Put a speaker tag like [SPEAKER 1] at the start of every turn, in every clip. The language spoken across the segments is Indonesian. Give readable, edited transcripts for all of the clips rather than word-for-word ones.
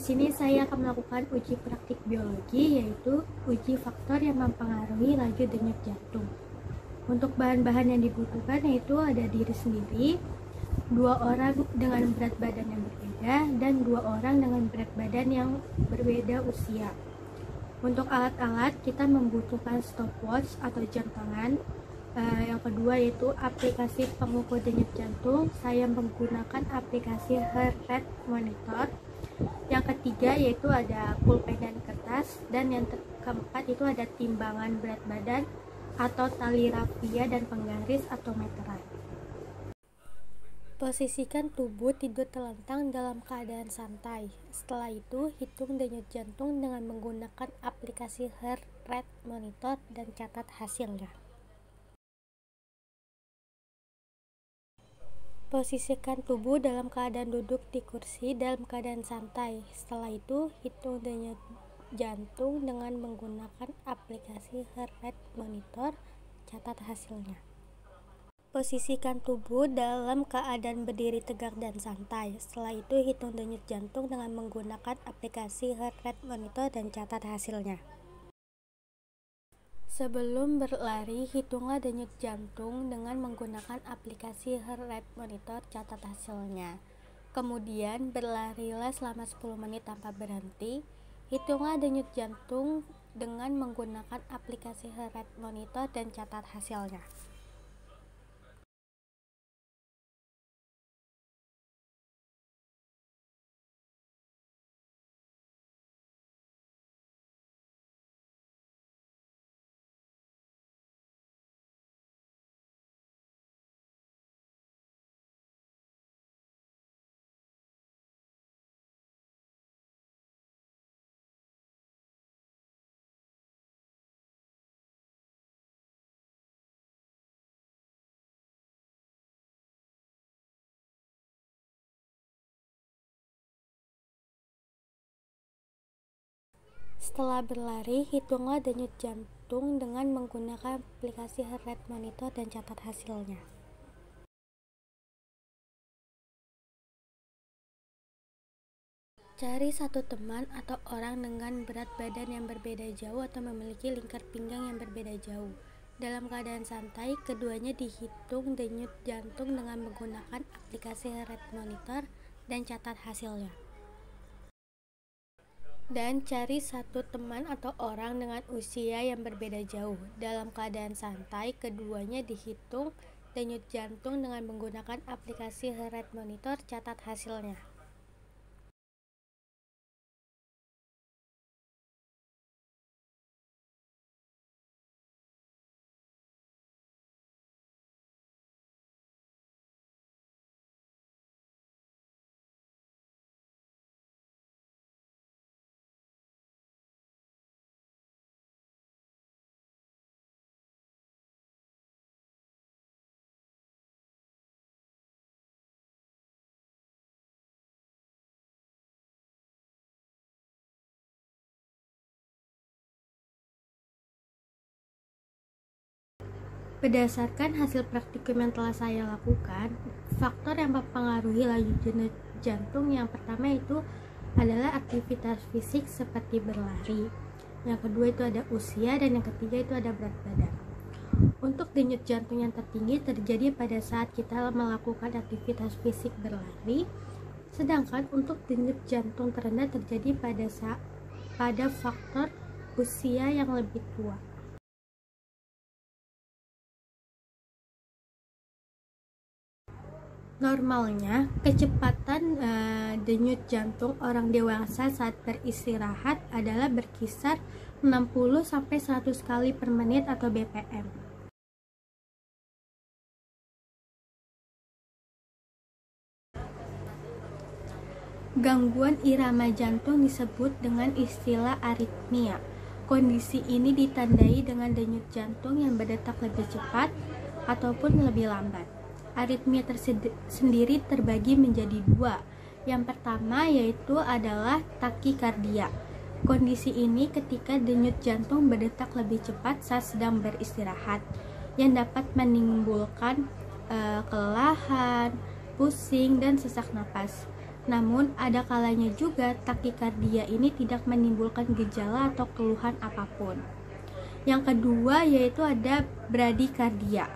[SPEAKER 1] sini saya akan melakukan uji praktik biologi, yaitu uji faktor yang mempengaruhi laju denyut jantung. Untuk bahan-bahan yang dibutuhkan yaitu ada diri sendiri, 2 orang dengan berat badan yang berbeda, dan 2 orang dengan berat badan yang berbeda usia. Untuk alat-alat kita membutuhkan stopwatch atau jam tangan. Yang kedua yaitu aplikasi pengukur denyut jantung. Saya menggunakan aplikasi heart rate monitor. Yang ketiga yaitu ada pulpen dan kertas, dan yang keempat itu ada timbangan berat badan atau tali rafia dan penggaris atau meteran. Posisikan tubuh tidur telentang dalam keadaan santai. Setelah itu, hitung denyut jantung dengan menggunakan aplikasi heart rate monitor dan catat hasilnya. Posisikan tubuh dalam keadaan duduk di kursi dalam keadaan santai. Setelah itu, hitung denyut jantung dengan menggunakan aplikasi heart rate monitor, catat hasilnya. Posisikan tubuh dalam keadaan berdiri tegak dan santai. Setelah itu, hitung denyut jantung dengan menggunakan aplikasi heart rate monitor dan catat hasilnya. Sebelum berlari, hitunglah denyut jantung dengan menggunakan aplikasi heart rate monitor, catat hasilnya. Kemudian, berlarilah selama 10 menit tanpa berhenti. Hitunglah denyut jantung dengan menggunakan aplikasi heart rate monitor dan catat hasilnya. Setelah berlari, hitunglah denyut jantung dengan menggunakan aplikasi heart rate monitor dan catat hasilnya. Cari satu teman atau orang dengan berat badan yang berbeda jauh atau memiliki lingkar pinggang yang berbeda jauh. Dalam keadaan santai, keduanya dihitung denyut jantung dengan menggunakan aplikasi heart rate monitor dan catat hasilnya. Dan cari satu teman atau orang dengan usia yang berbeda jauh. Dalam keadaan santai, keduanya dihitung denyut jantung dengan menggunakan aplikasi heart rate monitor, catat hasilnya. Berdasarkan hasil praktikum yang telah saya lakukan, faktor yang mempengaruhi laju denyut jantung yang pertama itu adalah aktivitas fisik seperti berlari. Yang kedua itu ada usia, dan yang ketiga itu ada berat badan. Untuk denyut jantung yang tertinggi terjadi pada saat kita melakukan aktivitas fisik berlari, sedangkan untuk denyut jantung terendah terjadi pada faktor usia yang lebih tua. Normalnya, kecepatan denyut jantung orang dewasa saat beristirahat adalah berkisar 60-100 kali per menit atau BPM. Gangguan irama jantung disebut dengan istilah aritmia. Kondisi ini ditandai dengan denyut jantung yang berdetak lebih cepat ataupun lebih lambat. Aritmia sendiri terbagi menjadi 2. Yang pertama yaitu adalah takikardia. Kondisi ini ketika denyut jantung berdetak lebih cepat saat sedang beristirahat, yang dapat menimbulkan kelelahan, pusing, dan sesak napas. Namun, ada kalanya juga takikardia ini tidak menimbulkan gejala atau keluhan apapun. Yang kedua yaitu ada bradikardia.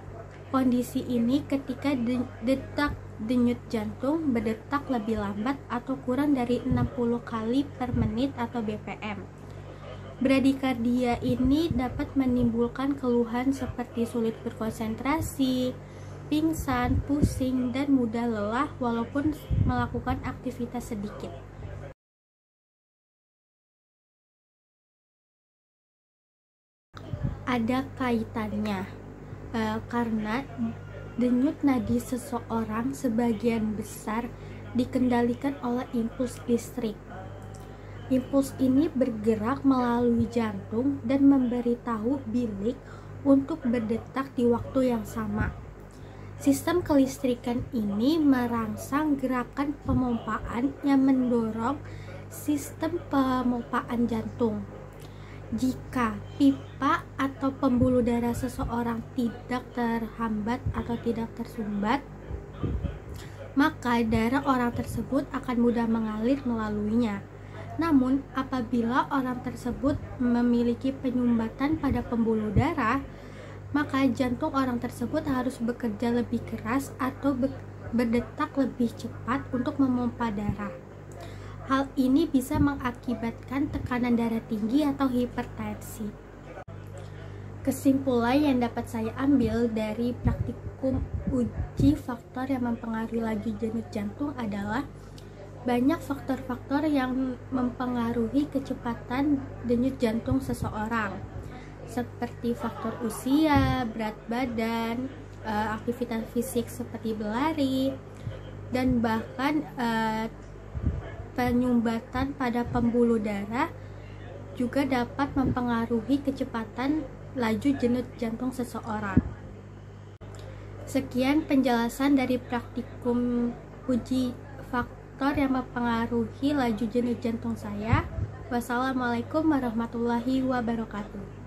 [SPEAKER 1] Kondisi ini ketika detak denyut jantung berdetak lebih lambat atau kurang dari 60 kali per menit atau BPM. Bradikardia ini dapat menimbulkan keluhan seperti sulit berkonsentrasi, pingsan, pusing, dan mudah lelah walaupun melakukan aktivitas sedikit. Ada kaitannya karena denyut nadi seseorang sebagian besar dikendalikan oleh impuls listrik. Impuls ini bergerak melalui jantung dan memberitahu bilik untuk berdetak di waktu yang sama. Sistem kelistrikan ini merangsang gerakan pemompaan yang mendorong sistem pemompaan jantung. Jika pipa atau pembuluh darah seseorang tidak terhambat atau tidak tersumbat, maka darah orang tersebut akan mudah mengalir melaluinya. Namun, apabila orang tersebut memiliki penyumbatan pada pembuluh darah, maka jantung orang tersebut harus bekerja lebih keras atau berdetak lebih cepat untuk memompa darah. Hal ini bisa mengakibatkan tekanan darah tinggi atau hipertensi. Kesimpulan yang dapat saya ambil dari praktikum uji faktor yang mempengaruhi laju denyut jantung adalah banyak faktor-faktor yang mempengaruhi kecepatan denyut jantung seseorang, seperti faktor usia, berat badan, aktivitas fisik seperti berlari, dan bahkan penyumbatan pada pembuluh darah juga dapat mempengaruhi kecepatan laju denyut jantung seseorang. Sekian penjelasan dari praktikum uji faktor yang mempengaruhi laju denyut jantung saya. Wassalamualaikum warahmatullahi wabarakatuh.